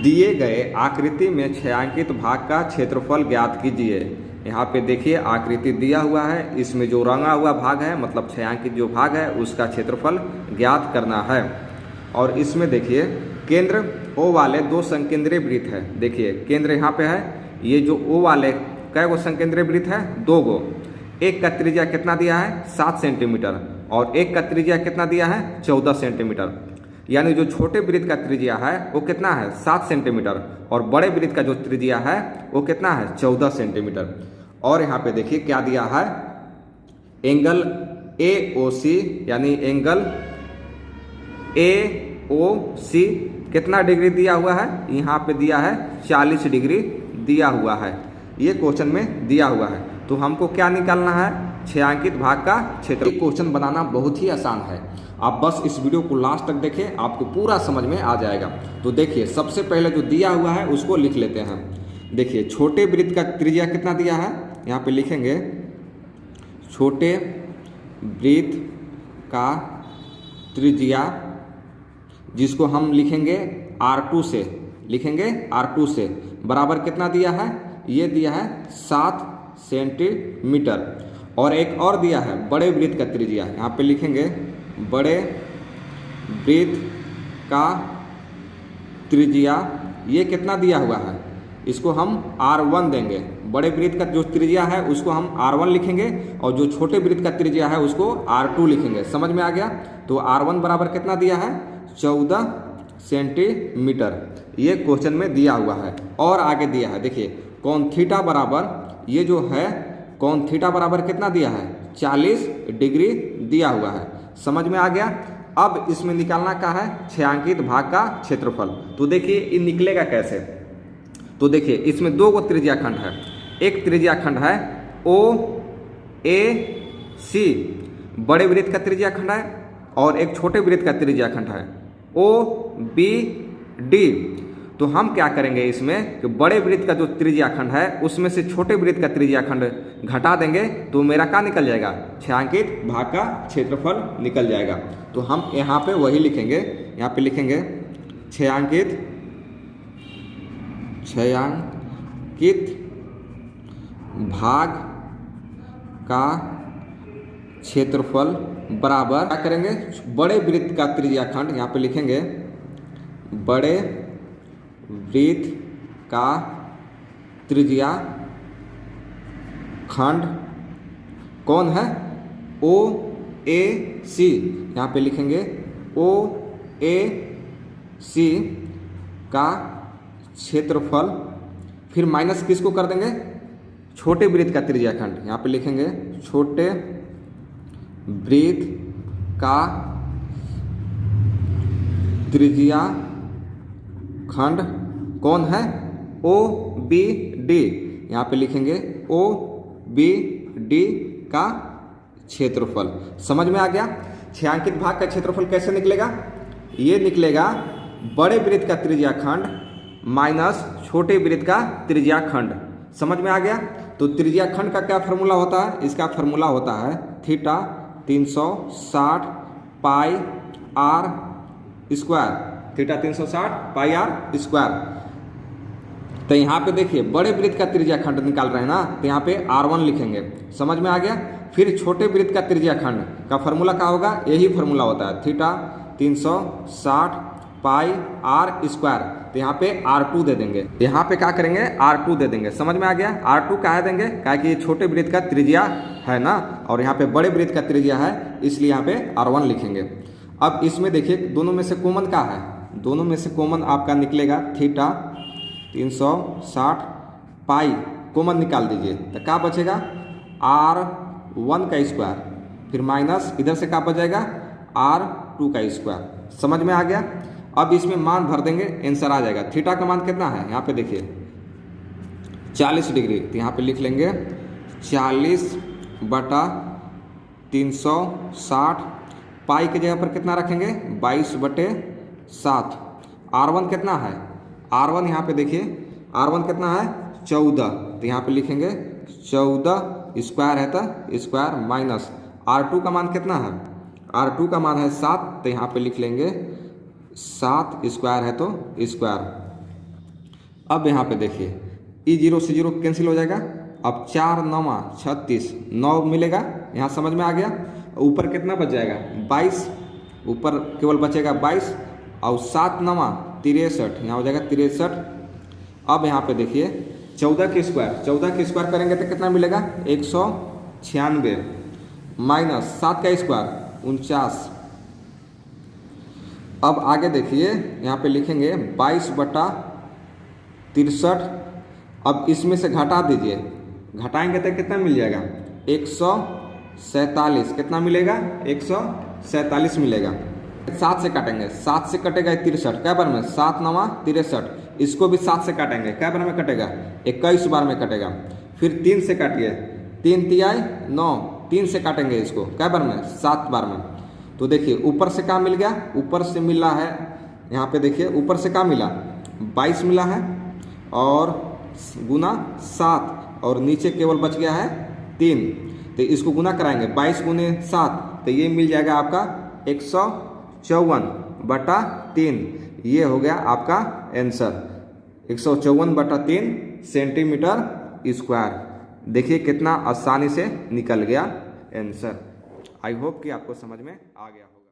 दिए गए आकृति में छायांकित भाग का क्षेत्रफल ज्ञात कीजिए। यहाँ पे देखिए आकृति दिया हुआ है, इसमें जो रंगा हुआ भाग है मतलब छायांकित जो भाग है उसका क्षेत्रफल ज्ञात करना है। और इसमें देखिए केंद्र ओ वाले दो संकेंद्रीय वृत्त है। देखिए केंद्र यहाँ पे है, ये जो ओ वाले कै गो संकेंद्रीय वृत्त है, 2 गो। एक का त्रिज्या कितना दिया है 7 सेंटीमीटर और एक का त्रिज्या कितना दिया है 14 सेंटीमीटर। यानी जो छोटे वृत्त का त्रिज्या है वो कितना है 7 सेंटीमीटर और बड़े वृत्त का जो त्रिज्या है वो कितना है 14 सेंटीमीटर। और यहाँ पे देखिए क्या दिया है, एंगल AOC यानी एंगल AOC कितना डिग्री दिया हुआ है, यहाँ पे दिया है 40 डिग्री दिया हुआ है। ये क्वेश्चन में दिया हुआ है। तो हमको क्या निकालना है, छायांकित भाग का क्षेत्र। क्वेश्चन बनाना बहुत ही आसान है, आप बस इस वीडियो को लास्ट तक देखें, आपको पूरा समझ में आ जाएगा। तो देखिए सबसे पहले जो दिया हुआ है उसको लिख लेते हैं। देखिए छोटे वृत्त का त्रिज्या कितना दिया है, यहाँ पे लिखेंगे छोटे वृत्त का त्रिज्या, जिसको हम लिखेंगे R2 से, लिखेंगे R2 से बराबर कितना दिया है, ये दिया है 7 सेंटीमीटर। और एक और दिया है बड़े वृत्त का त्रिज्या, यहाँ पे लिखेंगे बड़े वृत्त का त्रिज्या, ये कितना दिया हुआ है, इसको हम R1 देंगे। बड़े वृत्त का जो त्रिज्या है उसको हम R1 लिखेंगे और जो छोटे वृत्त का त्रिज्या है उसको R2 लिखेंगे। समझ में आ गया। तो R1 बराबर कितना दिया है 14 सेंटीमीटर, ये क्वेश्चन में दिया हुआ है। और आगे दिया है देखिए कोण थीटा बराबर, ये जो है कोण थीटा बराबर कितना दिया है 40 डिग्री दिया हुआ है। समझ में आ गया। अब इसमें निकालना क्या है, छायांकित भाग का क्षेत्रफल। तो देखिए ये निकलेगा कैसे, तो देखिए इसमें 2 गो त्रिज्या खंड है। एक त्रिज्या खंड है OAC, बड़े वृत्त का त्रिज्या खंड है, और एक छोटे वृत्त का त्रिज्या खंड है OBD। तो हम क्या करेंगे इसमें कि बड़े वृत्त का जो त्रिज्या खंड है उसमें से छोटे वृत्त का त्रिज्या खंड घटा देंगे, तो मेरा क्या निकल जाएगा, छायांकित भाग का क्षेत्रफल निकल जाएगा। तो हम यहाँ पे वही लिखेंगे, यहाँ पे लिखेंगे छायांकित भाग का क्षेत्रफल बराबर क्या करेंगे, बड़े वृत्त का त्रिज्या खंड, यहाँ पे लिखेंगे बड़े वृत्त का त्रिज्या खंड कौन है OAC, यहाँ पे लिखेंगे OAC का क्षेत्रफल, फिर माइनस किसको कर देंगे, छोटे वृत्त का त्रिज्या खंड, यहाँ पे लिखेंगे छोटे वृत्त का त्रिज्या खंड कौन है OBD, यहाँ पे लिखेंगे OBD का क्षेत्रफल। समझ में आ गया। छायांकित भाग का क्षेत्रफल कैसे निकलेगा, ये निकलेगा बड़े वृत्त का त्रिज्या खंड माइनस छोटे वृत्त का त्रिज्या खंड। समझ में आ गया। तो त्रिज्या खंड का क्या फार्मूला होता है, इसका फार्मूला होता है थीटा 360 पाई R स्क्वायर, थीटा 360 पाई R स्क्वायर। तो यहाँ पे देखिए बड़े वृत्त का त्रिज्या खंड निकाल रहे हैं ना, तो यहाँ पे R1 लिखेंगे। समझ में आ गया। फिर छोटे वृत्त का त्रिज्या खंड का फार्मूला क्या होगा, यही फार्मूला होता है थीटा 360 पाई R स्क्वायर। तो यहाँ पे R2 दे देंगे, यहाँ पे क्या करेंगे R2 दे देंगे। समझ में आ गया। R2 काहे देंगे, क्या कि ये छोटे वृत्त का त्रिज्या है ना, और यहाँ पे बड़े वृत्त का त्रिज्या है, इसलिए यहाँ पे R1 लिखेंगे। अब इसमें देखिए दोनों में से कॉमन क्या है, दोनों में से कॉमन आपका निकलेगा थीटा 360 पाई, कॉमन निकाल दीजिए तो क्या बचेगा R1 का स्क्वायर, फिर माइनस इधर से क्या बचेगा R2 का स्क्वायर। समझ में आ गया। अब इसमें मान भर देंगे, आंसर आ जाएगा। थीटा का मान कितना है, यहाँ पे देखिए 40 डिग्री, तो यहाँ पे लिख लेंगे 40/360, पाई की जगह पर कितना रखेंगे 22/7। R1 कितना है, R1 यहाँ पे देखिए R1 कितना है 14, तो यहाँ पे लिखेंगे 14 स्क्वायर है तो स्क्वायर माइनस R2 का मान कितना है, R2 का मान है 7, तो यहाँ पे लिख लेंगे 7 स्क्वायर है तो स्क्वायर। अब यहाँ पे देखिए ई 0 से 0 कैंसिल हो जाएगा। अब 4 9 36 9 मिलेगा, यहाँ समझ में आ गया। ऊपर कितना बच जाएगा 22, ऊपर केवल बचेगा 22 और 7 9 63, यहाँ हो जाएगा 63। अब यहाँ पे देखिए 14 के स्क्वायर करेंगे तो कितना मिलेगा 196 माइनस 7 का स्क्वायर 49। अब आगे देखिए यहाँ पे लिखेंगे 22/63। अब इसमें से घटा दीजिए, घटाएंगे तो कितना मिल जाएगा 147। कितना मिलेगा 147 मिलेगा। 7 से काटेंगे, 7 से कटेगा 63, क्या बार में 7 9 63। इसको भी 7 से काटेंगे, क्या बार में कटेगा 21 बार में कटेगा। फिर 3 से काटिए, 3 तिहाई 9, 3 से काटेंगे इसको, क्या बार में 7 बार में। तो देखिए ऊपर से क्या मिल गया, ऊपर से मिला है, यहाँ पे देखिए ऊपर से क्या मिला 22 मिला है और गुना 7 और नीचे केवल बच गया है 3। तो इसको गुना कराएंगे 22 गुने 7 तो ये मिल जाएगा आपका 154/3। ये हो गया आपका आंसर 154/3 सेंटीमीटर स्क्वायर। देखिए कितना आसानी से निकल गया आंसर। आई होप कि आपको समझ में आ गया होगा।